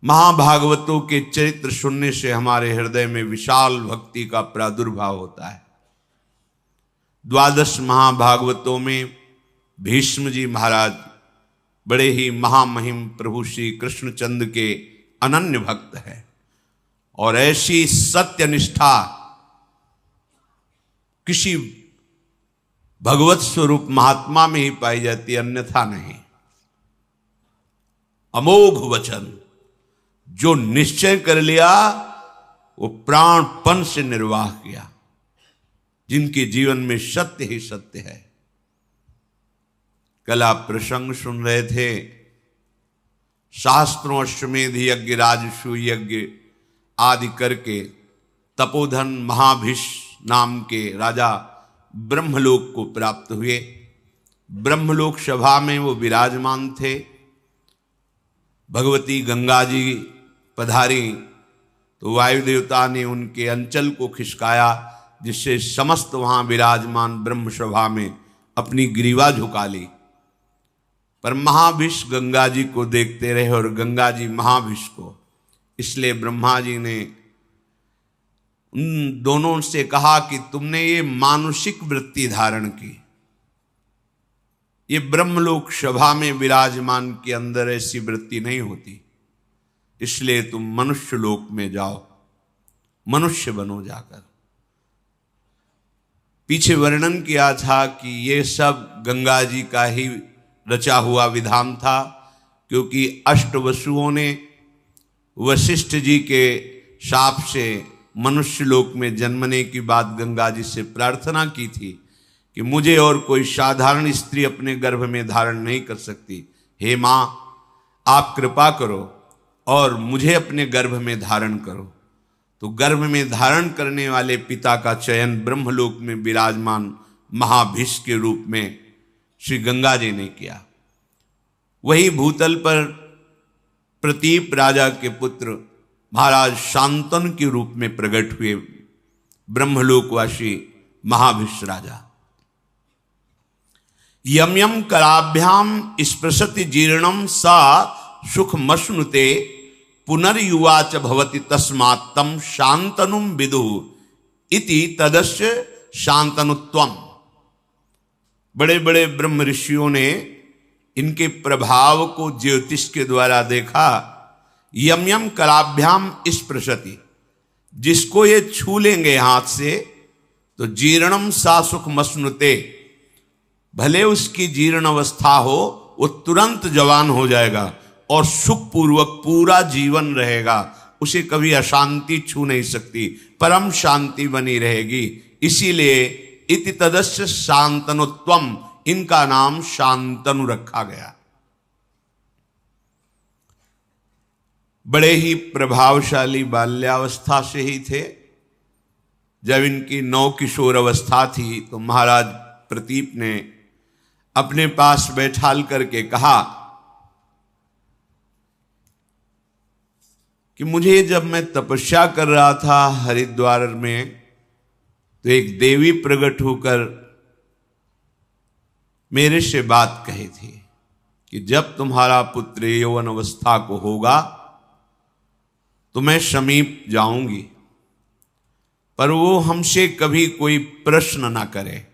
महाभागवतों के चरित्र सुनने से हमारे हृदय में विशाल भक्ति का प्रादुर्भाव होता है। 12 महाभागवतों में भीष्म जी महाराज बड़े ही महामहिम प्रभु श्री कृष्णचंद्र के अनन्य भक्त हैं और ऐसी सत्य निष्ठा किसी भगवत स्वरूप महात्मा में ही पाई जाती, अन्यथा नहीं। अमोघ वचन, जो निश्चय कर लिया वो प्राणपन से निर्वाह किया, जिनके जीवन में सत्य ही सत्य है। कल आप प्रसंग सुन रहे थे, शास्त्रों अश्वमेध यज्ञ राजसू यज्ञ आदि करके तपोधन महाभिष नाम के राजा ब्रह्मलोक को प्राप्त हुए। ब्रह्मलोक सभा में वो विराजमान थे। भगवती गंगा जी पधारी तो वायु देवता ने उनके अंचल को खिसकाया, जिससे समस्त वहां विराजमान ब्रह्म सभा में अपनी ग्रीवा झुका ली। पर महाभिष गंगा जी को देखते रहे और गंगा जी महाभिष को। इसलिए ब्रह्मा जी ने उन दोनों से कहा कि तुमने ये मानुषिक वृत्ति धारण की, ये ब्रह्मलोक सभा में विराजमान के अंदर ऐसी वृत्ति नहीं होती, इसलिए तुम मनुष्य लोक में जाओ, मनुष्य बनो जाकर। पीछे वर्णन किया था कि ये सब गंगा जी का ही रचा हुआ विधान था, क्योंकि अष्टवसुओं ने वशिष्ठ जी के शाप से मनुष्य लोक में जन्मने की बात गंगा जी से प्रार्थना की थी कि मुझे और कोई साधारण स्त्री अपने गर्भ में धारण नहीं कर सकती, हे मां आप कृपा करो और मुझे अपने गर्भ में धारण करो। तो गर्भ में धारण करने वाले पिता का चयन ब्रह्मलोक में विराजमान महाभिष के रूप में श्री गंगा जी ने किया। वही भूतल पर प्रतीप राजा के पुत्र महाराज शांतनु के रूप में प्रकट हुए ब्रह्मलोकवासी महाभिष राजा। यम यम कराभ्याम स्पृशति जीर्णम सा सुखमश्नुते पुनर्युवाच भवति तस्मात् तम शांतनुम विदु इति तदस्य शांतनुत्वम। बड़े बड़े ब्रह्म ऋषियों ने इनके प्रभाव को ज्योतिष के द्वारा देखा। यम यम कराभ्याम स्पृशति, जिसको ये छू लेंगे हाथ से तो जीर्णम सा सुखमश्नुते, भले उसकी जीर्ण अवस्था हो वो तुरंत जवान हो जाएगा और सुखपूर्वक पूरा जीवन रहेगा, उसे कभी अशांति छू नहीं सकती, परम शांति बनी रहेगी। इसीलिए इति तदस्य शांतनुत्वम, इनका नाम शांतनु रखा गया। बड़े ही प्रभावशाली बाल्यावस्था से ही थे। जब इनकी नौ किशोर अवस्था थी तो महाराज प्रतीप ने अपने पास बैठाल करके कहा कि मुझे जब मैं तपस्या कर रहा था हरिद्वार में तो एक देवी प्रकट होकर मेरे से बात कही थी कि जब तुम्हारा पुत्र यौवन अवस्था को होगा तो मैं समीप जाऊंगी, पर वो हमसे कभी कोई प्रश्न ना करे,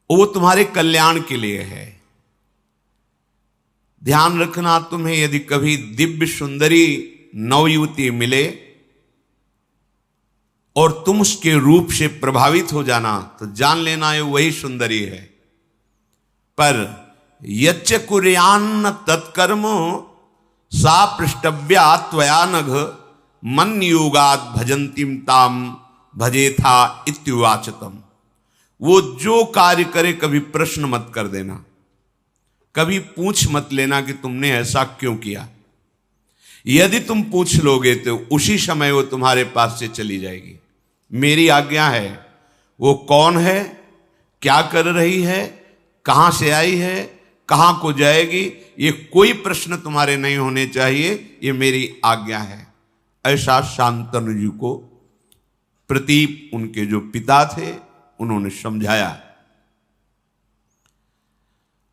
वो तुम्हारे कल्याण के लिए है। ध्यान रखना, तुम्हें यदि कभी दिव्य सुंदरी नवयुवती मिले और तुम उसके रूप से प्रभावित हो जाना तो जान लेना ये वही सुंदरी है। पर यच्च कुर्यान्न तत्कर्म सा पृष्ठव्या त्वया नघ मन योगाद भजंतीम ताम भजेथा इत्युवाचतम। वो जो कार्य करे कभी प्रश्न मत कर देना, कभी पूछ मत लेना कि तुमने ऐसा क्यों किया। यदि तुम पूछ लोगे तो उसी समय वो तुम्हारे पास से चली जाएगी। मेरी आज्ञा है। वो कौन है, क्या कर रही है, कहां से आई है, कहां को जाएगी, ये कोई प्रश्न तुम्हारे नहीं होने चाहिए, ये मेरी आज्ञा है। ऐसा शांतनु जी को प्रतीप उनके जो पिता थे उन्होंने समझाया।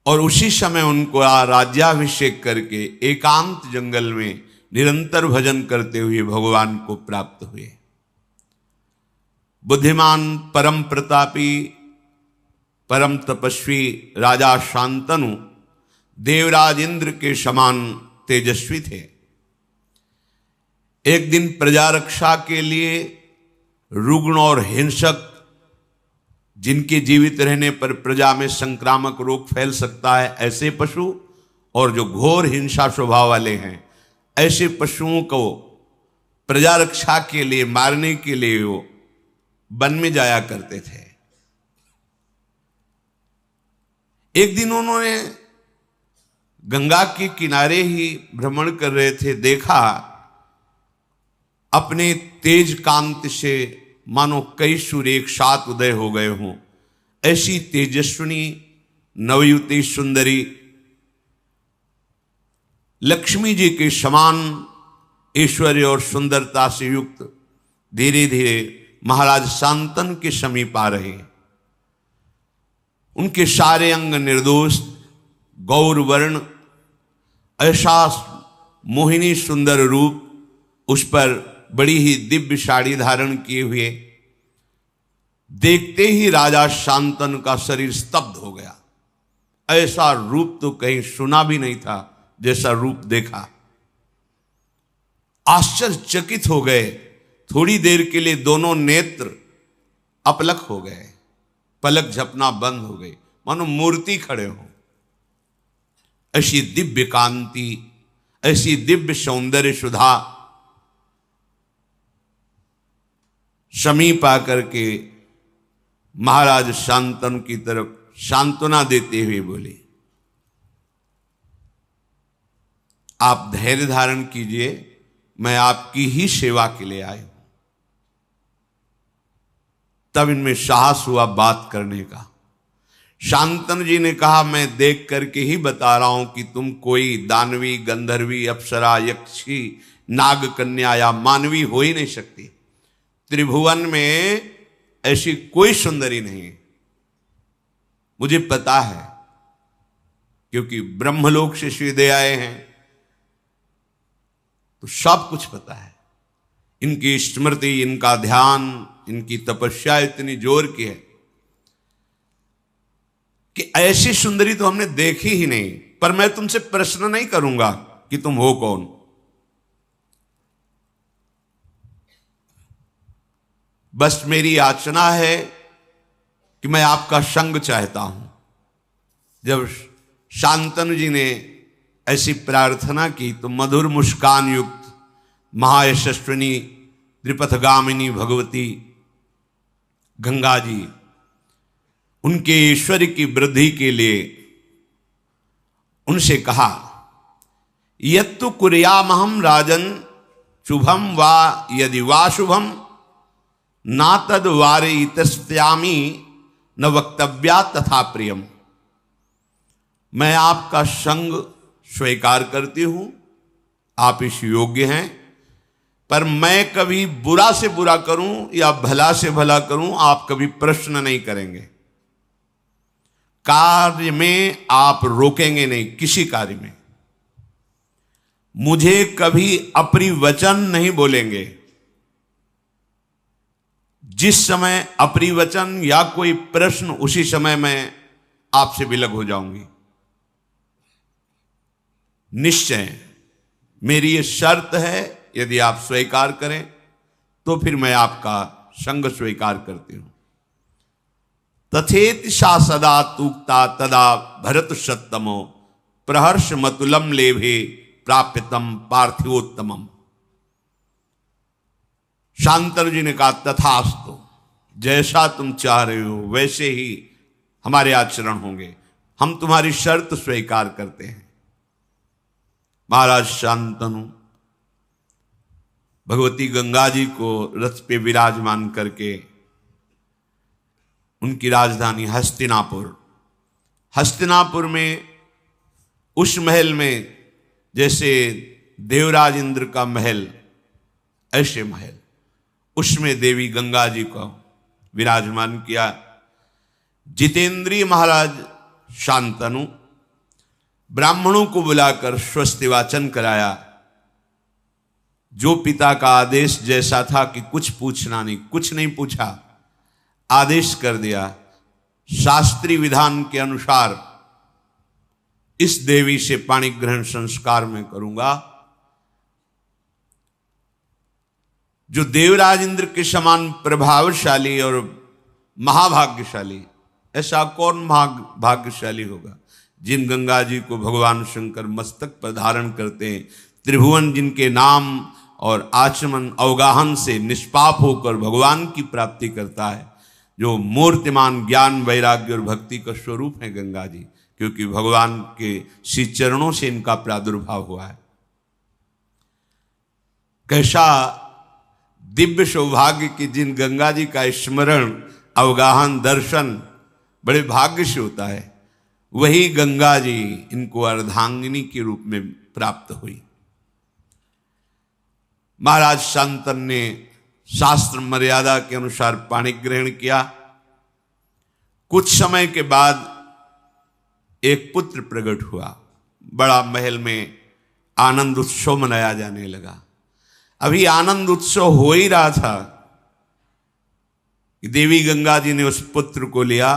और उसी समय उनको राज्याभिषेक करके एकांत जंगल में निरंतर भजन करते हुए भगवान को प्राप्त हुए। बुद्धिमान, परम प्रतापी, परम तपस्वी राजा शांतनु देवराज इंद्र के समान तेजस्वी थे। एक दिन प्रजा रक्षा के लिए रुग्ण और हिंसक, जिनके जीवित रहने पर प्रजा में संक्रामक रोग फैल सकता है, ऐसे पशु और जो घोर हिंसा स्वभाव वाले हैं, ऐसे पशुओं को प्रजा रक्षा के लिए मारने के लिए वो वन में जाया करते थे। एक दिन उन्होंने गंगा के किनारे ही भ्रमण कर रहे थे, देखा अपने तेज कांति से मानो कई सूर्य एक साथ उदय हो गए हों, ऐसी तेजस्विनी नवयुवती सुंदरी लक्ष्मी जी के समान ऐश्वर्य और सुंदरता से युक्त धीरे धीरे महाराज शांतनु के समीप आ रहे। उनके सारे अंग निर्दोष गौर वर्ण, ऐसा मोहिनी सुंदर रूप, उस पर बड़ी ही दिव्य साड़ी धारण किए हुए, देखते ही राजा शांतनु का शरीर स्तब्ध हो गया। ऐसा रूप तो कहीं सुना भी नहीं था जैसा रूप देखा। आश्चर्यचकित हो गए। थोड़ी देर के लिए दोनों नेत्र अपलक हो गए, पलक झपना बंद हो गई, मानो मूर्ति खड़े हो। ऐसी दिव्य कांति, ऐसी दिव्य सौंदर्य सुधा समीप आकर के महाराज शांतनु की तरफ सांत्वना देते हुए बोले, आप धैर्य धारण कीजिए, मैं आपकी ही सेवा के लिए आया हूं। तब इनमें साहस हुआ बात करने का। शांतनु जी ने कहा, मैं देख करके ही बता रहा हूं कि तुम कोई दानवी, गंधर्वी, अप्सरा, यक्षी, नाग कन्या या मानवी हो ही नहीं सकती। त्रिभुवन में ऐसी कोई सुंदरी नहीं, मुझे पता है, क्योंकि ब्रह्मलोक से सीधे आए हैं तो सब कुछ पता है। इनकी स्मृति, इनका ध्यान, इनकी तपस्या इतनी जोर की है कि ऐसी सुंदरी तो हमने देखी ही नहीं। पर मैं तुमसे प्रश्न नहीं करूंगा कि तुम हो कौन, बस मेरी याचना है कि मैं आपका संग चाहता हूं। जब शांतनु जी ने ऐसी प्रार्थना की तो मधुर मुस्कान युक्त महायशस्विनी त्रिपथगामिनी भगवती गंगा जी उनके ऐश्वर्य की वृद्धि के लिए उनसे कहा, यत्तु कुर्यामहं राजन शुभम वा यदि वा शुभम ना तद वारयितस्यामि न वक्तव्या तथा प्रियम। मैं आपका संग स्वीकार करती हूं, आप इस योग्य हैं, पर मैं कभी बुरा से बुरा करूं या भला से भला करूं, आप कभी प्रश्न नहीं करेंगे। कार्य में आप रोकेंगे नहीं, किसी कार्य में मुझे कभी अपरिवचन नहीं बोलेंगे। जिस समय अपरिवचन या कोई प्रश्न, उसी समय मैं आपसे विलग हो जाऊंगी। निश्चय मेरी ये शर्त है, यदि आप स्वीकार करें तो फिर मैं आपका संग स्वीकार करती हूं। तथेति सा सदा तूक्ता तदा भरत सत्तमो प्रहर्ष मतुलम लेभे प्राप्यतम पार्थिवोत्तमम। शांतनु जी ने कहा, तथास्तु, जैसा तुम चाह रहे हो वैसे ही हमारे आचरण होंगे, हम तुम्हारी शर्त स्वीकार करते हैं। महाराज शांतनु भगवती गंगा जी को रथ पे विराजमान करके उनकी राजधानी हस्तिनापुर में उस महल में जैसे देवराज इंद्र का महल, ऐसे महल, उसमें देवी गंगा जी को विराजमान किया। जितेंद्रीय महाराज शांतनु ब्राह्मणों को बुलाकर स्वस्ति वाचन कराया। जो पिता का आदेश जैसा था कि कुछ पूछना नहीं, कुछ नहीं पूछा, आदेश कर दिया शास्त्रीय विधान के अनुसार इस देवी से पाणी ग्रहण संस्कार मैं करूंगा। जो देवराज इंद्र के समान प्रभावशाली और महाभाग्यशाली, ऐसा कौन महाभाग्यशाली होगा जिन गंगा जी को भगवान शंकर मस्तक पर धारण करते हैं, त्रिभुवन जिनके नाम और आचमन अवगाहन से निष्पाप होकर भगवान की प्राप्ति करता है, जो मूर्तिमान ज्ञान वैराग्य और भक्ति का स्वरूप है गंगा जी, क्योंकि भगवान के श्री चरणों से इनका प्रादुर्भाव हुआ है। कैसा दिव्य सौभाग्य कि जिन गंगा जी का स्मरण अवगाहन दर्शन बड़े भाग्य से होता है, वही गंगा जी इनको अर्धांगिनी के रूप में प्राप्त हुई। महाराज शांतन ने शास्त्र मर्यादा के अनुसार पाणी ग्रहण किया। कुछ समय के बाद एक पुत्र प्रकट हुआ। बड़ा महल में आनंद उत्सव मनाया जाने लगा। अभी आनंद उत्सव हो ही रहा था कि देवी गंगा जी ने उस पुत्र को लिया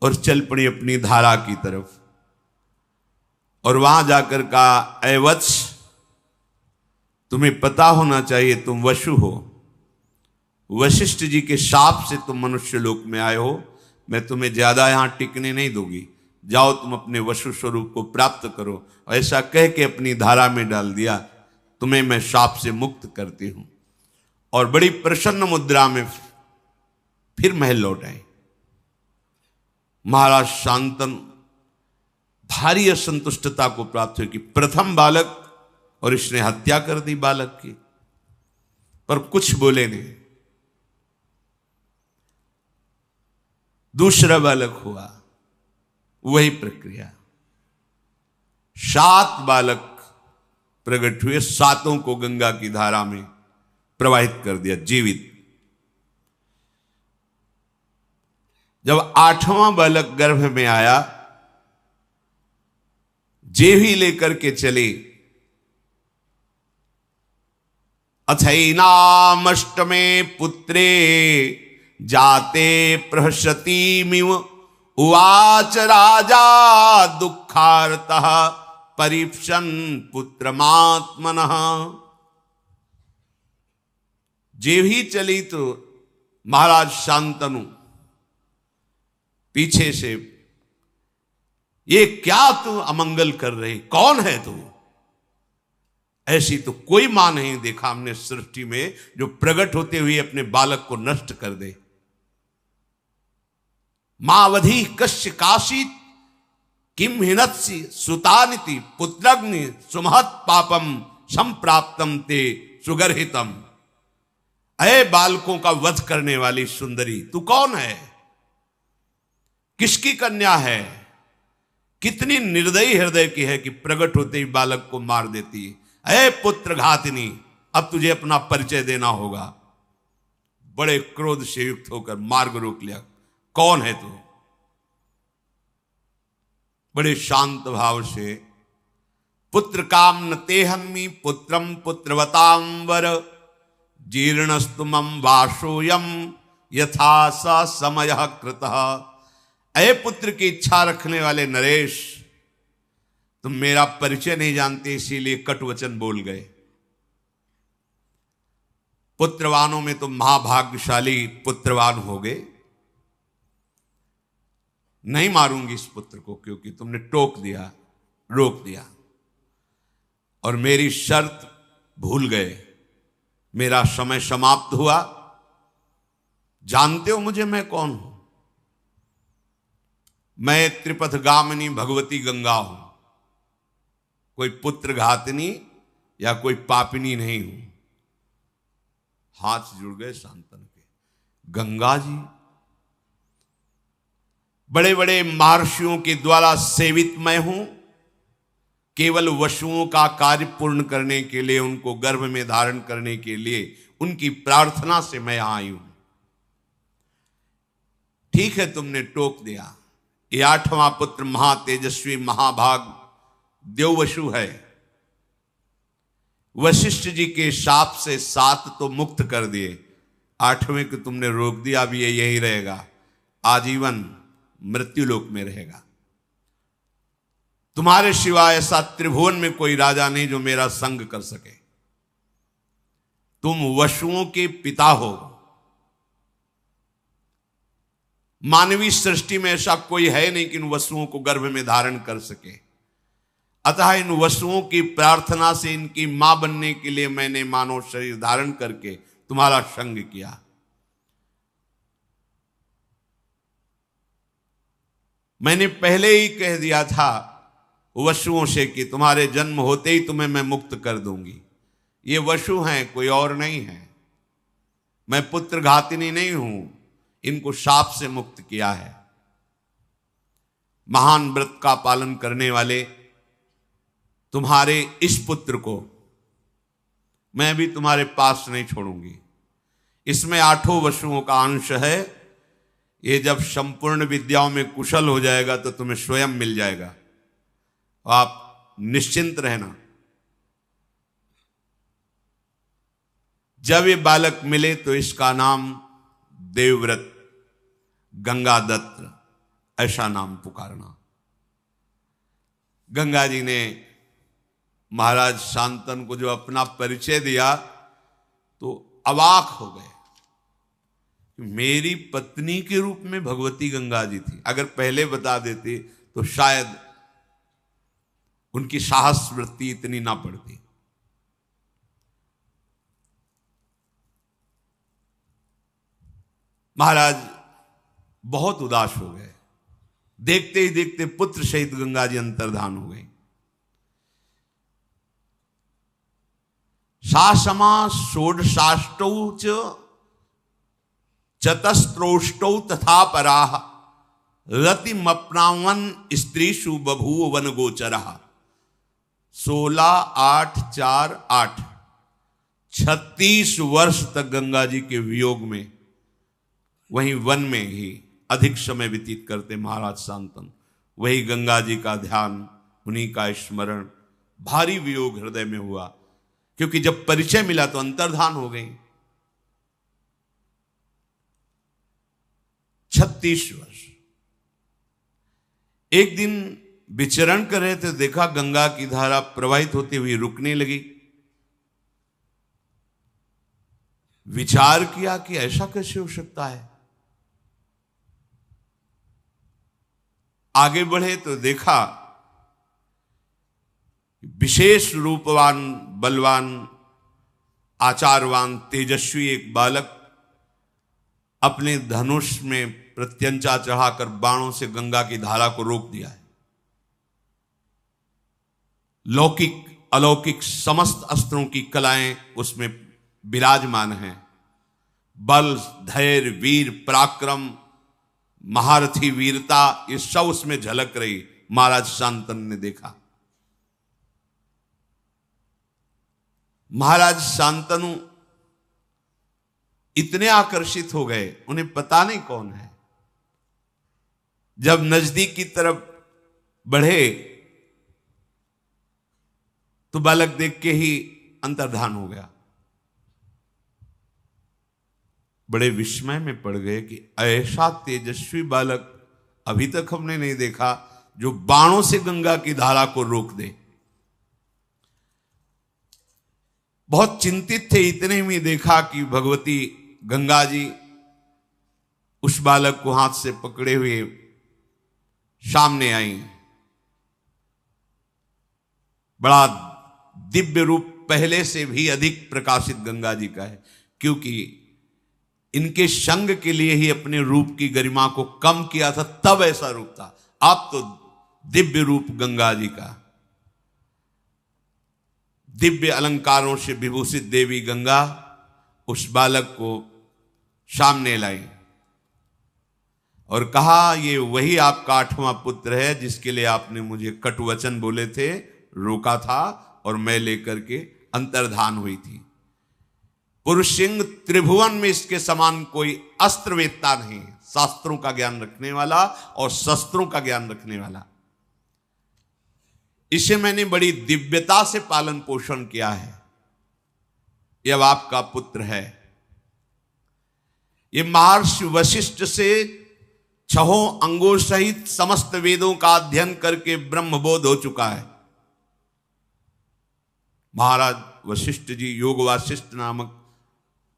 और चल पड़ी अपनी धारा की तरफ, और वहां जाकर कहा, ऐ वत्स, तुम्हें पता होना चाहिए तुम वसु हो, वशिष्ठ जी के शाप से तुम मनुष्य लोक में आए हो, मैं तुम्हें ज्यादा यहां टिकने नहीं दूंगी, जाओ तुम अपने वसु स्वरूप को प्राप्त करो। ऐसा कह के अपनी धारा में डाल दिया, तुम्हें मैं शाप से मुक्त करती हूं। और बड़ी प्रसन्न मुद्रा में फिर महल लौट आए। महाराज शांतनु भारी असंतुष्टता को प्राप्त हुई कि प्रथम बालक और इसने हत्या कर दी बालक की, पर कुछ बोले नहीं। दूसरा बालक हुआ, वही प्रक्रिया। 7 बालक प्रकट हुए, 7 को गंगा की धारा में प्रवाहित कर दिया जीवित। जब 8वां बालक गर्भ में आया, जेवी लेकर के चले। अथैनामष्टमे पुत्रे जाते प्रहसतीमिव उवाच राजा दुःखार्तः परीक्षन् पुत्रमात्मनः। जेवी चली तो महाराज शांतनु पीछे से, ये क्या तू अमंगल कर रही, कौन है तू? ऐसी तो कोई मां नहीं देखा हमने सृष्टि में जो प्रकट होते हुए अपने बालक को नष्ट कर दे। मावधि कश्य काशीत किम हिनत्सि सुतानिति पुत्रग्नि सुमहत पापम संप्राप्तम ते सुगर्हितम। अय बालकों का वध करने वाली सुंदरी, तू कौन है? किसकी कन्या है? कितनी निर्दयी हृदय की है कि प्रकट होते ही बालक को मार देती है। अय पुत्र घातिनी, अब तुझे अपना परिचय देना होगा। बड़े क्रोध से युक्त होकर मार्ग रोक लिया, कौन है तू? बड़े शांत भाव से, पुत्र काम न तेहन्मी पुत्रम पुत्रवताम वर जीर्णस्तु मम वासोयम यथा स समय कृतः। अय पुत्र की इच्छा रखने वाले नरेश, तुम मेरा परिचय नहीं जानते, इसीलिए कटु वचन बोल गए। पुत्रवानों में तो महाभाग्यशाली पुत्रवान हो गए। नहीं मारूंगी इस पुत्र को, क्योंकि तुमने टोक दिया, रोक दिया, और मेरी शर्त भूल गए। मेरा समय समाप्त हुआ। जानते हो मुझे, मैं कौन हूं? मैं त्रिपथगामिनी भगवती गंगा हूं। कोई पुत्र घातनी या कोई पापिनी नहीं हूं। हाथ जुड़ गए शांतन के। गंगा जी बड़े बड़े महर्षियों के द्वारा सेवित मैं हूं। केवल वसुओं का कार्य पूर्ण करने के लिए, उनको गर्भ में धारण करने के लिए, उनकी प्रार्थना से मैं आई हूं। ठीक है, तुमने टोक दिया, ये 8वां पुत्र महातेजस्वी महाभाग देववसु है। वशिष्ठ जी के शाप से 7 तो मुक्त कर दिए, 8वें को तुमने रोक दिया, अब ये यही रहेगा, आजीवन मृत्युलोक में रहेगा। तुम्हारे सिवाय ऐसा त्रिभुवन में कोई राजा नहीं जो मेरा संग कर सके। तुम वसुओं के पिता हो। मानवीय सृष्टि में ऐसा कोई है नहीं कि इन वसुओं को गर्भ में धारण कर सके। अतः इन वसुओं की प्रार्थना से इनकी मां बनने के लिए मैंने मानव शरीर धारण करके तुम्हारा संग किया। मैंने पहले ही कह दिया था वसुओं से कि तुम्हारे जन्म होते ही तुम्हें मैं मुक्त कर दूंगी। ये वसु हैं, कोई और नहीं है। मैं पुत्र घातिनी नहीं हूं, इनको शाप से मुक्त किया है। महान व्रत का पालन करने वाले तुम्हारे इस पुत्र को मैं भी तुम्हारे पास नहीं छोड़ूंगी। इसमें 8 वसुओं का अंश है। ये जब संपूर्ण विद्याओं में कुशल हो जाएगा तो तुम्हें स्वयं मिल जाएगा, आप निश्चिंत रहना। जब ये बालक मिले तो इसका नाम देवव्रत गंगादत्त ऐसा नाम पुकारना। गंगा जी ने महाराज शांतनु को जो अपना परिचय दिया तो अवाक हो गए। मेरी पत्नी के रूप में भगवती गंगा जी थी। अगर पहले बता देते तो शायद उनकी साहस वृत्ति इतनी ना पड़ती। महाराज बहुत उदास हो गए। देखते ही देखते पुत्र सहित गंगा जी अंतर्धान हो गई। सासमा षोडशाष्टौ च चतस्त्रोष्टौ तथा पराः रतिमप्नावन स्त्रीषु बभूव वन गोचरः। 16, 8, 4, 8 36 वर्ष तक गंगा जी के वियोग में वहीं वन में ही अधिक समय व्यतीत करते महाराज शांतनु। वही गंगा जी का ध्यान, उन्हीं का स्मरण। भारी वियोग हृदय में हुआ, क्योंकि जब परिचय मिला तो अंतर्धान हो गई। 36 वर्ष। एक दिन विचरण कर रहे थे, देखा गंगा की धारा प्रवाहित होती हुई रुकने लगी। विचार किया कि ऐसा कैसे हो सकता है। आगे बढ़े तो देखा विशेष रूपवान, बलवान, आचारवान, तेजस्वी एक बालक अपने धनुष में प्रत्यंचा चढ़ाकर बाणों से गंगा की धारा को रोक दिया है। लौकिक अलौकिक समस्त अस्त्रों की कलाएं उसमें विराजमान हैं। बल, धैर्य, वीर, पराक्रम, महारथी वीरता, ये सब उसमें झलक रही। महाराज शांतनु ने देखा। महाराज शांतनु इतने आकर्षित हो गए, उन्हें पता नहीं कौन है। जब नजदीक की तरफ बढ़े तो बालक देख के ही अंतर्धान हो गया। बड़े विस्मय में पड़ गए कि ऐसा तेजस्वी बालक अभी तक हमने नहीं देखा जो बाणों से गंगा की धारा को रोक दे। बहुत चिंतित थे। इतने में देखा कि भगवती गंगा जी उस बालक को हाथ से पकड़े हुए सामने आई। बड़ा दिव्य रूप पहले से भी अधिक प्रकाशित गंगा जी का है, क्योंकि इनके संग के लिए ही अपने रूप की गरिमा को कम किया था, तब ऐसा रूप था। अब तो दिव्य रूप गंगा जी का। दिव्य अलंकारों से विभूषित देवी गंगा उस बालक को सामने लाई और कहा, ये वही आपका 8वां पुत्र है जिसके लिए आपने मुझे कटुवचन बोले थे, रोका था और मैं लेकर के अंतर्धान हुई थी। पुरुष सिंह त्रिभुवन में इसके समान कोई अस्त्र वेत्ता नहीं, शास्त्रों का ज्ञान रखने वाला और शस्त्रों का ज्ञान रखने वाला। इसे मैंने बड़ी दिव्यता से पालन पोषण किया है। यह अब आपका पुत्र है। ये महर्षि वशिष्ठ से 6 अंगों सहित समस्त वेदों का अध्ययन करके ब्रह्मबोध हो चुका है। महाराज वशिष्ठ जी योग वासिष्ठ नामक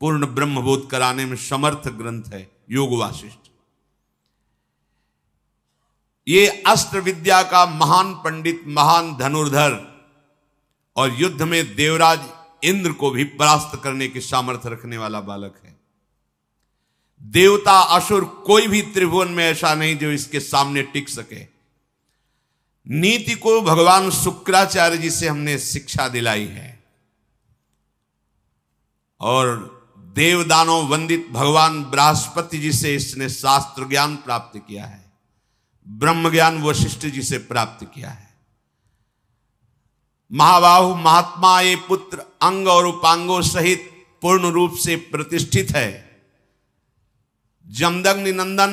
पूर्ण ब्रह्मबोध कराने में समर्थ ग्रंथ है योग वासिष्ठ। ये अस्त्र विद्या का महान पंडित, महान धनुर्धर और युद्ध में देवराज इंद्र को भी परास्त करने की सामर्थ्य रखने वाला बालक है। देवता असुर कोई भी त्रिभुवन में ऐसा नहीं जो इसके सामने टिक सके। नीति को भगवान शुक्राचार्य जी से हमने शिक्षा दिलाई है और देवदानव वंदित भगवान बृहस्पति जी से इसने शास्त्र ज्ञान प्राप्त किया है। ब्रह्म ज्ञान वशिष्ठ जी से प्राप्त किया है। महाबाहु महात्मा ये पुत्र अंग और उपांगों सहित पूर्ण रूप से प्रतिष्ठित है। जमदग्नि नंदन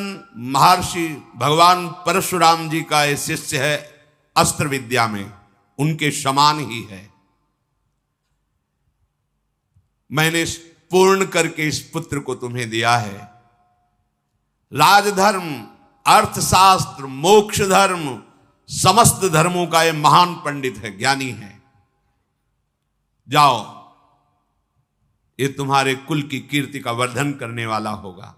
महर्षि भगवान परशुराम जी का ये शिष्य है। अस्त्र विद्या में उनके समान ही है। मैंने पूर्ण करके इस पुत्र को तुम्हें दिया है। राजधर्म, अर्थशास्त्र, मोक्ष धर्म, समस्त धर्मों का ये महान पंडित है, ज्ञानी है। जाओ, ये तुम्हारे कुल की कीर्ति का वर्धन करने वाला होगा।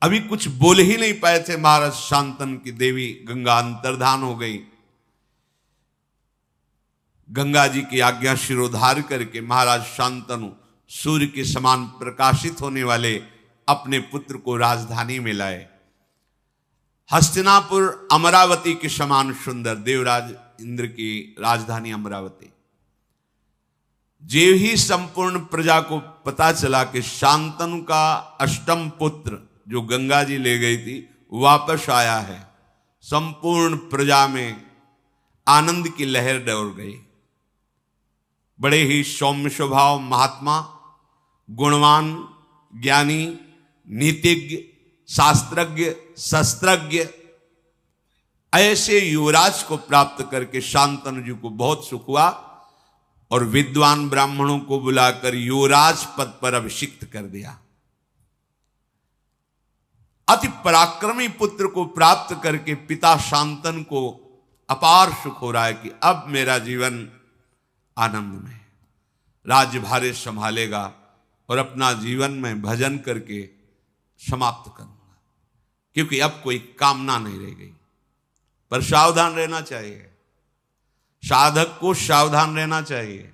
अभी कुछ बोल ही नहीं पाए थे महाराज शांतनु की देवी गंगा अंतर्धान हो गई। गंगा जी की आज्ञा शिरोधार करके महाराज शांतनु सूर्य के समान प्रकाशित होने वाले अपने पुत्र को राजधानी में लाए। हस्तिनापुर अमरावती के समान सुंदर देवराज इंद्र की राजधानी अमरावती। जे ही संपूर्ण प्रजा को पता चला कि शांतनु का अष्टम पुत्र जो गंगा जी ले गई थी वापस आया है, संपूर्ण प्रजा में आनंद की लहर दौड़ गई। बड़े ही सौम्य स्वभाव महात्मा, गुणवान, ज्ञानी, नीतिज्ञ, शास्त्रज्ञ, शस्त्रज्ञ ऐसे युवराज को प्राप्त करके शांतनु जी को बहुत सुख हुआ और विद्वान ब्राह्मणों को बुलाकर युवराज पद पर अभिषिक्त कर दिया। अति पराक्रमी पुत्र को प्राप्त करके पिता शांतनु को अपार सुख हो रहा है कि अब मेरा जीवन आनंद में, राज्य भारे संभालेगा और अपना जीवन में भजन करके समाप्त करूंगा, क्योंकि अब कोई कामना नहीं रह गई। पर सावधान रहना चाहिए, साधक को सावधान रहना चाहिए।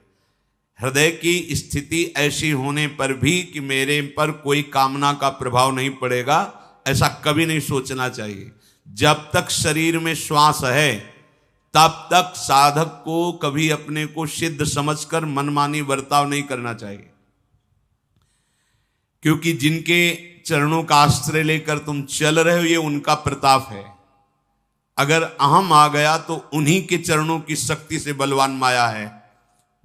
हृदय की स्थिति ऐसी होने पर भी कि मेरे पर कोई कामना का प्रभाव नहीं पड़ेगा, ऐसा कभी नहीं सोचना चाहिए। जब तक शरीर में श्वास है तब तक साधक को कभी अपने को सिद्ध समझकर मनमानी बर्ताव नहीं करना चाहिए, क्योंकि जिनके चरणों का आश्रय लेकर तुम चल रहे हो ये उनका प्रताप है। अगर अहम आ गया तो उन्हीं के चरणों की शक्ति से बलवान माया है।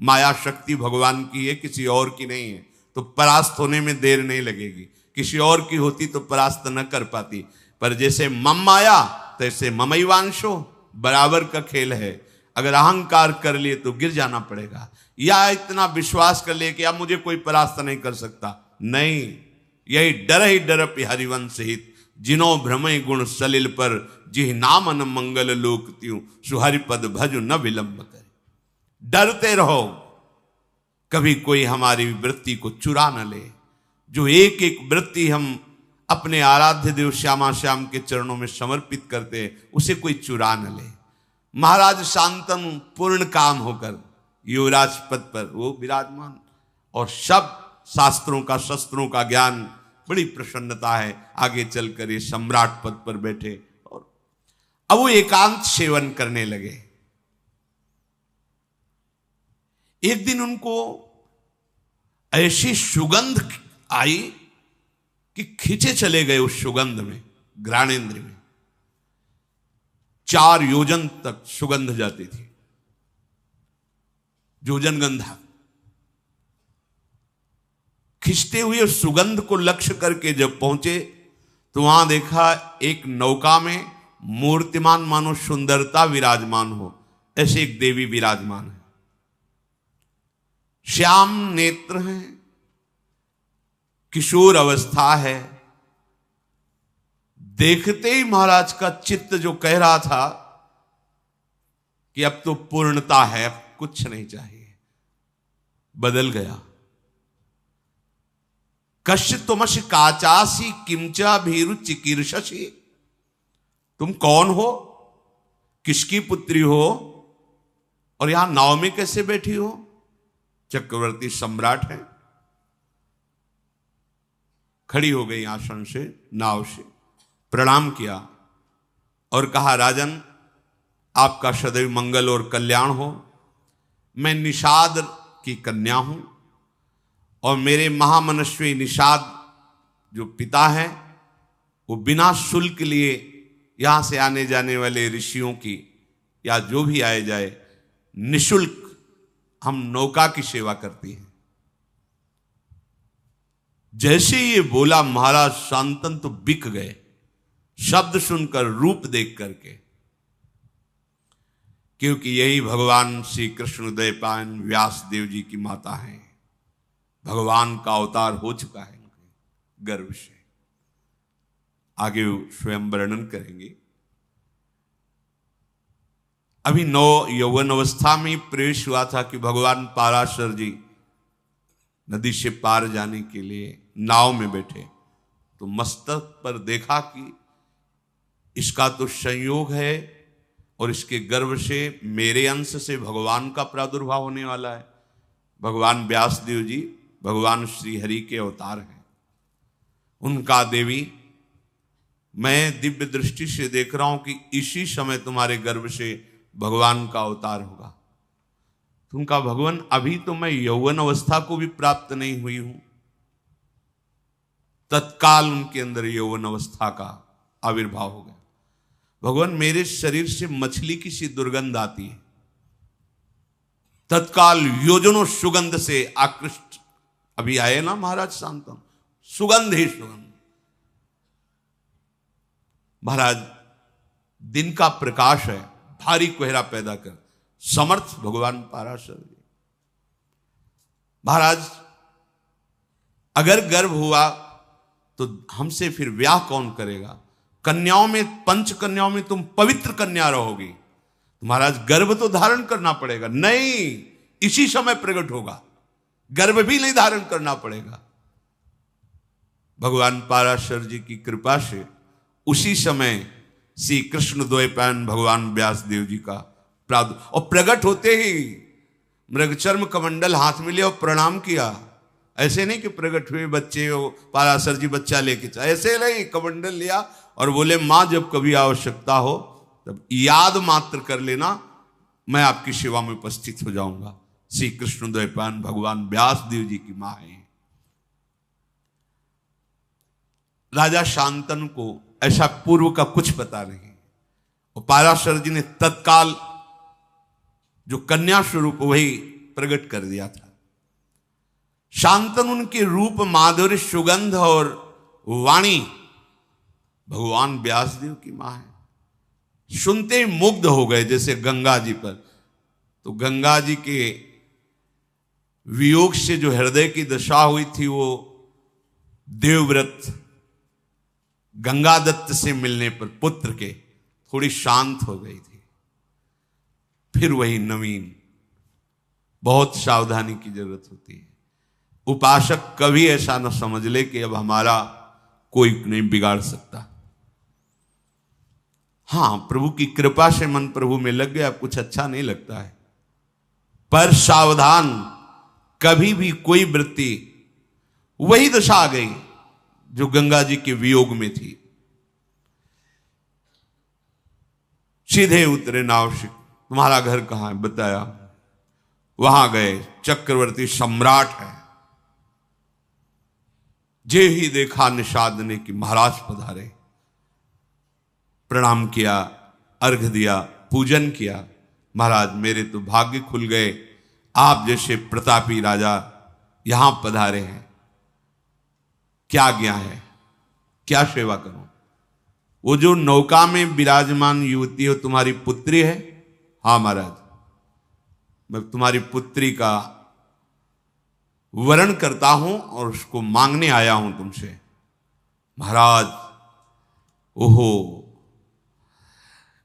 माया शक्ति भगवान की है, किसी और की नहीं है। तो परास्त होने में देर नहीं लगेगी। किसी और की होती तो परास्त न कर पाती, पर जैसे मम माया तैसे ममैवांशो, बराबर का खेल है। अगर अहंकार कर लिए तो गिर जाना पड़ेगा, या इतना विश्वास कर लिए कि अब मुझे कोई परास्त नहीं कर सकता। नहीं, यही डर ही डर हरिवंश हित, जिनो भ्रमय गुण सलिल पर, जिह नाम न मंगल लोक त्यों, सुहरिपद भज न विलंब करे। डरते रहो, कभी कोई हमारी वृत्ति को चुरा न ले। जो एक एक वृत्ति हम अपने आराध्य देव श्यामा श्याम के चरणों में समर्पित करते हैं, उसे कोई चुरा न ले। महाराज शांतनु पूर्ण काम होकर युवराज पद पर वो विराजमान, और सब शास्त्रों का शस्त्रों का ज्ञान, बड़ी प्रसन्नता है। आगे चलकर ये सम्राट पद पर बैठे और अब वो एकांत सेवन करने लगे। एक दिन उनको ऐसी सुगंध आई कि खींचे चले गए उस सुगंध में, घ्राणेन्द्र में। 4 योजन तक सुगंध जाती थी, योजन गंधा। खिंचते हुए सुगंध को लक्ष्य करके जब पहुंचे तो वहां देखा एक नौका में मूर्तिमान मानो सुंदरता विराजमान हो, ऐसे एक देवी विराजमान है। श्याम नेत्र हैं, किशोर अवस्था है। देखते ही महाराज का चित्त जो कह रहा था कि अब तो पूर्णता है, अब कुछ नहीं चाहिए, बदल गया। कश्य तुमश काचासी किमचा भीरु चिकीर्षसी, तुम कौन हो, किसकी पुत्री हो और यहां नाव में कैसे बैठी हो? चक्रवर्ती सम्राट है। खड़ी हो गई आसन से, नाव से प्रणाम किया और कहा, राजन आपका सदैव मंगल और कल्याण हो। मैं निषाद की कन्या हूं और मेरे महामनस्वी निषाद जो पिता हैं वो बिना शुल्क लिए यहां से आने जाने वाले ऋषियों की या जो भी आए जाए निशुल्क हम नौका की सेवा करती हैं। जैसे ये बोला महाराज शांतन तो बिक गए, शब्द सुनकर रूप देख करके, क्योंकि यही भगवान श्री कृष्ण उदयपायन व्यास देव जी की माता हैं। भगवान का अवतार हो चुका है उनके गर्भ से। आगे स्वयं वर्णन करेंगे। अभी नौ यौवन अवस्था में प्रवेश हुआ था कि भगवान पाराशर जी नदी से पार जाने के लिए नाव में बैठे तो मस्तक पर देखा कि इसका तो संयोग है और इसके गर्भ से मेरे अंश से भगवान का प्रादुर्भाव होने वाला है। भगवान व्यासदेव जी भगवान श्री हरि के अवतार हैं। उनका देवी मैं दिव्य दृष्टि से देख रहा हूं कि इसी समय तुम्हारे गर्भ से भगवान का अवतार होगा। उनका भगवान अभी तो मैं यौवन अवस्था को भी प्राप्त नहीं हुई हूं। तत्काल उनके अंदर यौवन अवस्था का आविर्भाव हो गया। भगवान मेरे शरीर से मछली की सी दुर्गंध आती है। तत्काल योजनों सुगंध से आकृष्ट, अभी आए ना महाराज शांतम, सुगंध ही सुगंध। महाराज दिन का प्रकाश है, भारी कोहरा पैदा कर समर्थ भगवान पाराशर जी। महाराज अगर गर्भ हुआ तो हमसे फिर ब्याह कौन करेगा? कन्याओं में, पंच कन्याओं में तुम पवित्र कन्या रहोगी, महाराज गर्भ तो धारण करना पड़ेगा। नहीं, इसी समय प्रकट होगा, गर्भ भी नहीं धारण करना पड़ेगा। भगवान पाराशर जी की कृपा से उसी समय श्री कृष्ण द्वैपायन भगवान व्यासदेव जी का और प्रकट होते ही मृगचर्म कमंडल हाथ में लिया और प्रणाम किया। ऐसे नहीं कि प्रकट हुए बच्चे हो, पाराशर जी बच्चा लेके चले, ऐसे नहीं, कमंडल लिया और बोले मां जब कभी आवश्यकता हो तब याद मात्र कर लेना, मैं आपकी सेवा में उपस्थित हो जाऊंगा। श्री कृष्ण द्वैपायन भगवान व्यासदेव जी की मां है। राजा शांतनु को ऐसा पूर्व का कुछ पता नहीं और पाराशर जी ने तत्काल जो कन्या स्वरूप वही प्रकट कर दिया था। शांतनु उनके रूप, माधुर्य, सुगंध और वाणी भगवान व्यासदेव की मां है। सुनते ही मुग्ध हो गए, जैसे गंगा जी पर। तो गंगा जी के वियोग से जो हृदय की दशा हुई थी वो देवव्रत गंगा दत्त से मिलने पर पुत्र के थोड़ी शांत हो गई थी। फिर वही नवीन, बहुत सावधानी की जरूरत होती है। उपासक कभी ऐसा न समझ ले कि अब हमारा कोई नहीं बिगाड़ सकता। हां, प्रभु की कृपा से मन प्रभु में लग गया, कुछ अच्छा नहीं लगता है, पर सावधान, कभी भी कोई वृत्ति, वही दशा आ गई जो गंगा जी के वियोग में थी। सीधे उतरे नाव से, तुम्हारा घर कहां है? बताया। वहां गए, चक्रवर्ती सम्राट है। जे ही देखा निषाद ने कि महाराज पधारे, प्रणाम किया, अर्घ दिया, पूजन किया। महाराज मेरे तो भाग्य खुल गए, आप जैसे प्रतापी राजा यहां पधारे हैं। क्या आज्ञा है, क्या सेवा करूं? वो जो नौका में विराजमान युवती हो तुम्हारी पुत्री है? हाँ महाराज, मैं तुम्हारी पुत्री का वरण करता हूं और उसको मांगने आया हूं तुमसे। महाराज, ओहो,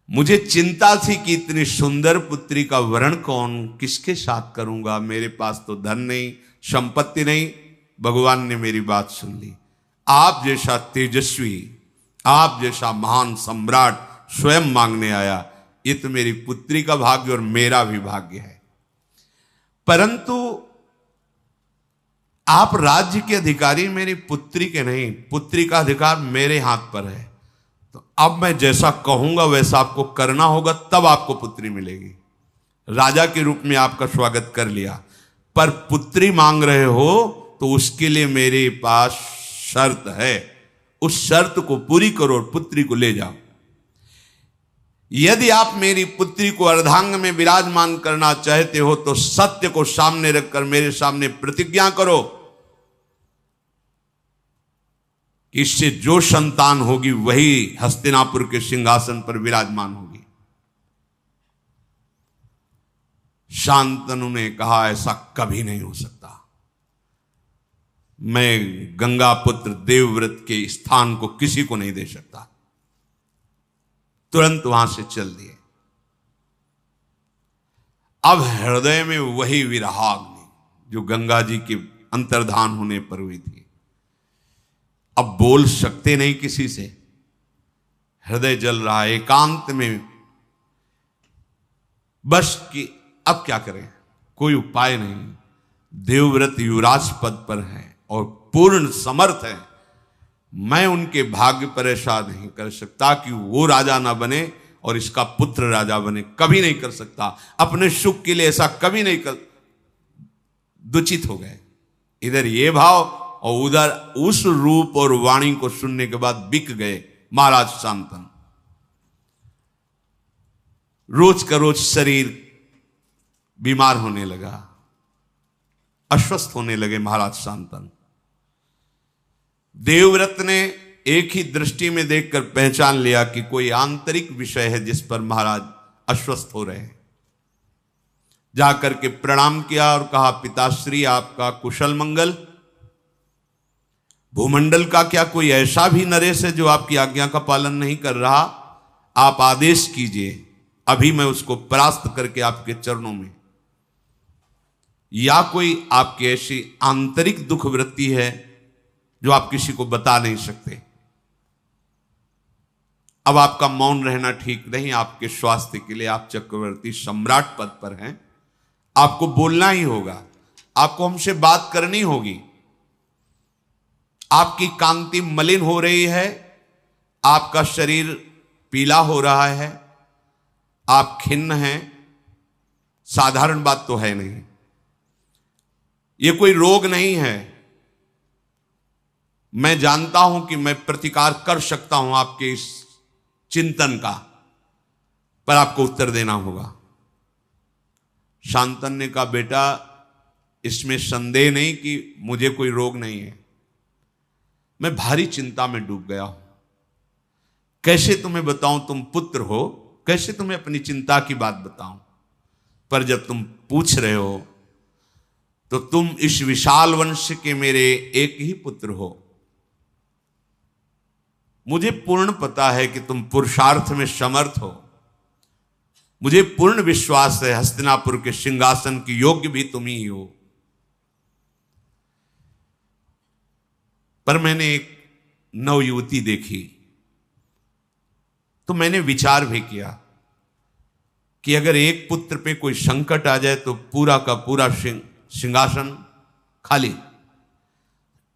मुझे चिंता थी कि इतनी सुंदर पुत्री का वरण किसके साथ करूंगा, मेरे पास तो धन नहीं, संपत्ति नहीं। भगवान ने मेरी बात सुन ली। आप जैसा तेजस्वी, आप जैसा महान सम्राट स्वयं मांगने आया, ये तो मेरी पुत्री का भाग्य और मेरा भी भाग्य है। परंतु आप राज्य के अधिकारी मेरी पुत्री के नहीं, पुत्री का अधिकार मेरे हाथ पर है। तो अब मैं जैसा कहूंगा वैसा आपको करना होगा, तब आपको पुत्री मिलेगी। राजा के रूप में आपका स्वागत कर लिया, पर पुत्री मांग रहे हो तो उसके लिए मेरे पास शर्त है। उस शर्त को पूरी करो और पुत्री को ले जाओ। यदि आप मेरी पुत्री को अर्धांग में विराजमान करना चाहते हो तो सत्य को सामने रखकर मेरे सामने प्रतिज्ञा करो कि इससे जो संतान होगी वही हस्तिनापुर के सिंहासन पर विराजमान होगी। शांतनु ने कहा, ऐसा कभी नहीं हो सकता। मैं गंगा पुत्र देवव्रत के स्थान को किसी को नहीं दे सकता। तुरंत वहां से चल दिए। अब हृदय में वही विरहाग्नि जो गंगा जी के अंतर्धान होने पर हुई थी। अब बोल सकते नहीं किसी से, हृदय जल रहा है एकांत में, बस कि अब क्या करें, कोई उपाय नहीं। देवव्रत युवराज पद पर है और पूर्ण समर्थ है। मैं उनके भाग्य पर ऐसा नहीं कर सकता कि वो राजा ना बने और इसका पुत्र राजा बने, कभी नहीं कर सकता। अपने सुख के लिए ऐसा कभी नहीं कर। दुचित हो गए, इधर ये भाव और उधर उस रूप और वाणी को सुनने के बाद बिक गए महाराज शांतनु। रोज का रोज शरीर बीमार होने लगा, अस्वस्थ होने लगे महाराज शांतनु। देवव्रत ने एक ही दृष्टि में देखकर पहचान लिया कि कोई आंतरिक विषय है जिस पर महाराज अस्वस्थ हो रहे हैं। जाकर के प्रणाम किया और कहा, पिताश्री आपका कुशल मंगल। भूमंडल का क्या कोई ऐसा भी नरेश है जो आपकी आज्ञा का पालन नहीं कर रहा? आप आदेश कीजिए, अभी मैं उसको परास्त करके आपके चरणों में। या कोई आपकी ऐसी आंतरिक दुख वृत्ति है जो आप किसी को बता नहीं सकते? अब आपका मौन रहना ठीक नहीं। आपके स्वास्थ्य के लिए आप चक्रवर्ती सम्राट पद पर हैं, आपको बोलना ही होगा, आपको हमसे बात करनी होगी। आपकी कांति मलिन हो रही है, आपका शरीर पीला हो रहा है, आप खिन्न हैं। साधारण बात तो है नहीं, ये कोई रोग नहीं है। मैं जानता हूं कि मैं प्रतिकार कर सकता हूं आपके इस चिंतन का, पर आपको उत्तर देना होगा। शांतनु ने कहा, बेटा इसमें संदेह नहीं कि मुझे कोई रोग नहीं है, मैं भारी चिंता में डूब गया हूं। कैसे तुम्हें बताऊं, तुम पुत्र हो, कैसे तुम्हें अपनी चिंता की बात बताऊं? पर जब तुम पूछ रहे हो तो तुम इस विशाल वंश के मेरे एक ही पुत्र हो। मुझे पूर्ण पता है कि तुम पुरुषार्थ में समर्थ हो। मुझे पूर्ण विश्वास है हस्तिनापुर के सिंहासन की योग्य भी तुम ही हो। पर मैंने एक नवयुवती देखी तो मैंने विचार भी किया कि अगर एक पुत्र पे कोई संकट आ जाए तो पूरा का पूरा सिंहासन खाली।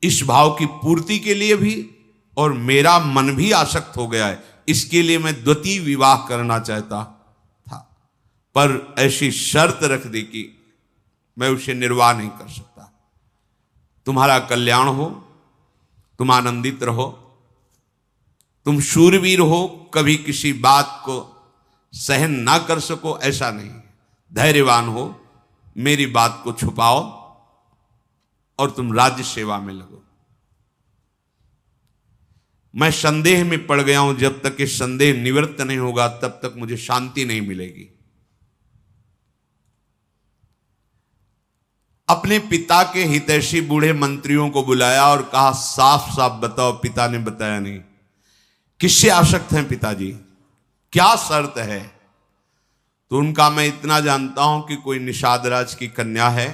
इस भाव की पूर्ति के लिए भी, और मेरा मन भी आसक्त हो गया है, इसके लिए मैं द्वितीय विवाह करना चाहता था, पर ऐसी शर्त रख दी कि मैं उसे निर्वाह नहीं कर सकता। तुम्हारा कल्याण हो, तुम आनंदित रहो, तुम शूरवीर हो, कभी किसी बात को सहन ना कर सको ऐसा नहीं। धैर्यवान हो, मेरी बात को छुपाओ और तुम राज्य सेवा में लगो। मैं संदेह में पड़ गया हूं, जब तक ये संदेह निवृत्त नहीं होगा तब तक मुझे शांति नहीं मिलेगी। अपने पिता के हितैषी बूढ़े मंत्रियों को बुलाया और कहा, साफ साफ बताओ। पिता ने बताया नहीं। किससे आसक्त हैं पिताजी, क्या शर्त है? तो उनका, मैं इतना जानता हूं कि कोई निषाद राज की कन्या है,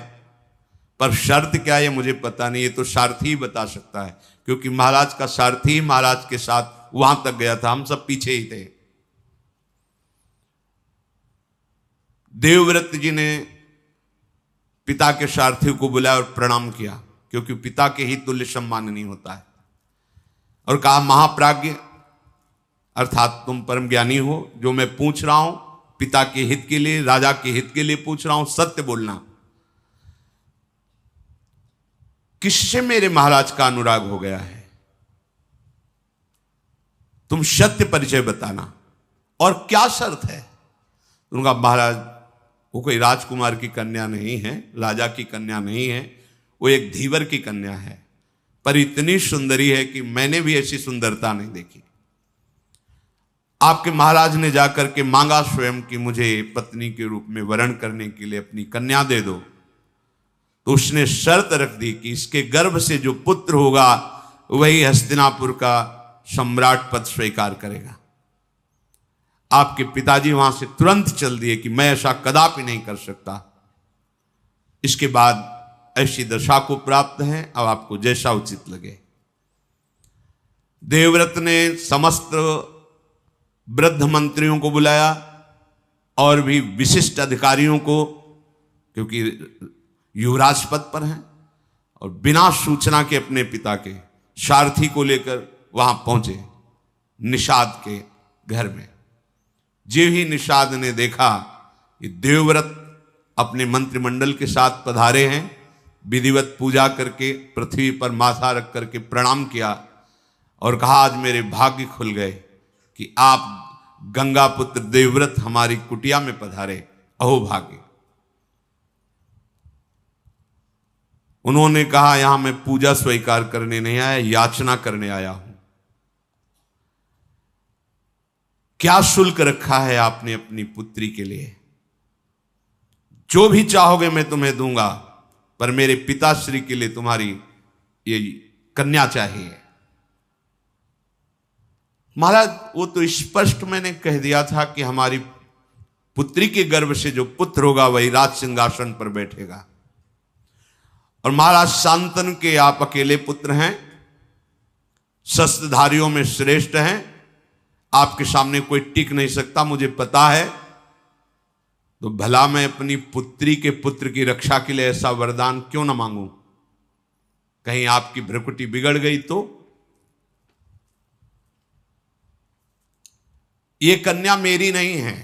पर शर्त क्या है ये मुझे पता नहीं, ये तो सारथी ही बता सकता है, क्योंकि महाराज का सारथी महाराज के साथ वहां तक गया था, हम सब पीछे ही थे। देवव्रत जी ने पिता के सारथी को बुलाया और प्रणाम किया, क्योंकि पिता के ही तुल्य सम्माननीय होता है, और कहा, महाप्राज्ञ अर्थात तुम परम ज्ञानी हो, जो मैं पूछ रहा हूं पिता के हित के लिए, राजा के हित के लिए पूछ रहा हूं, सत्य बोलना। किससे मेरे महाराज का अनुराग हो गया है? तुम सत्य परिचय बताना, और क्या शर्त है? उनका, महाराज वो कोई राजकुमार की कन्या नहीं है, राजा की कन्या नहीं है, वो एक धीवर की कन्या है, पर इतनी सुंदरी है कि मैंने भी ऐसी सुंदरता नहीं देखी। आपके महाराज ने जाकर के मांगा स्वयं कि मुझे पत्नी के रूप में वरण करने के लिए अपनी कन्या दे दो, तो उसने शर्त रख दी कि इसके गर्भ से जो पुत्र होगा वही हस्तिनापुर का सम्राट पद स्वीकार करेगा। आपके पिताजी वहां से तुरंत चल दिए कि मैं ऐसा कदापि नहीं कर सकता। इसके बाद ऐसी दशा को प्राप्त है, अब आपको जैसा उचित लगे। देवव्रत ने समस्त वृद्ध मंत्रियों को बुलाया और भी विशिष्ट अधिकारियों को, क्योंकि युवराज पद पर हैं, और बिना सूचना के अपने पिता के सारथी को लेकर वहां पहुंचे निषाद के घर में। जो ही निषाद ने देखा कि देवव्रत अपने मंत्रिमंडल के साथ पधारे हैं, विधिवत पूजा करके पृथ्वी पर माथा रख करके प्रणाम किया और कहा, आज मेरे भाग्य खुल गए कि आप गंगा पुत्र देवव्रत हमारी कुटिया में पधारे, अहो भाग्य। उन्होंने कहा, यहां मैं पूजा स्वीकार करने नहीं आया, याचना करने आया हूं। क्या शुल्क रखा है आपने अपनी पुत्री के लिए? जो भी चाहोगे मैं तुम्हें दूंगा, पर मेरे पिताश्री के लिए तुम्हारी ये कन्या चाहिए। महाराज, वो तो स्पष्ट मैंने कह दिया था कि हमारी पुत्री के गर्भ से जो पुत्र होगा वही राज सिंहासन पर बैठेगा। और महाराज शांतनु के आप अकेले पुत्र हैं, शस्त्रधारियों में श्रेष्ठ हैं, आपके सामने कोई टिक नहीं सकता, मुझे पता है। तो भला मैं अपनी पुत्री के पुत्र की रक्षा के लिए ऐसा वरदान क्यों ना मांगूं? कहीं आपकी भ्रकुटी बिगड़ गई तो? ये कन्या मेरी नहीं है,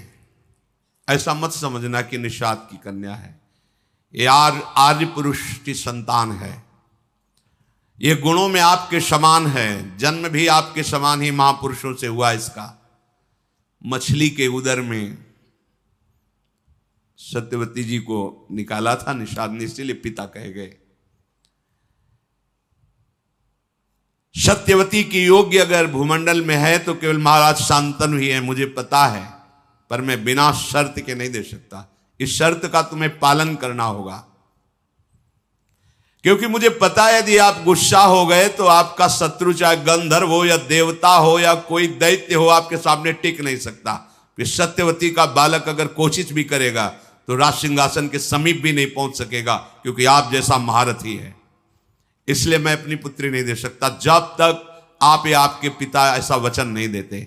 ऐसा मत समझना कि निषाद की कन्या है। ये आर्य पुरुष की संतान है, ये गुणों में आपके समान है, जन्म भी आपके समान ही महापुरुषों से हुआ इसका। मछली के उदर में सत्यवती जी को निकाला था निषाद ने, इसीलिए पिता कहे गए। सत्यवती की योग्य अगर भूमंडल में है तो केवल महाराज शांतनु ही है, मुझे पता है, पर मैं बिना शर्त के नहीं दे सकता। इस शर्त का तुम्हें पालन करना होगा, क्योंकि मुझे पता है यदि आप गुस्सा हो गए तो आपका शत्रु चाहे गंधर्व हो या देवता हो या कोई दैत्य हो, आपके सामने टिक नहीं सकता। फिर सत्यवती का बालक अगर कोशिश भी करेगा तो राज सिंहासन के समीप भी नहीं पहुंच सकेगा, क्योंकि आप जैसा महारथी है। इसलिए मैं अपनी पुत्री नहीं दे सकता जब तक आप या आपके पिता ऐसा वचन नहीं देते।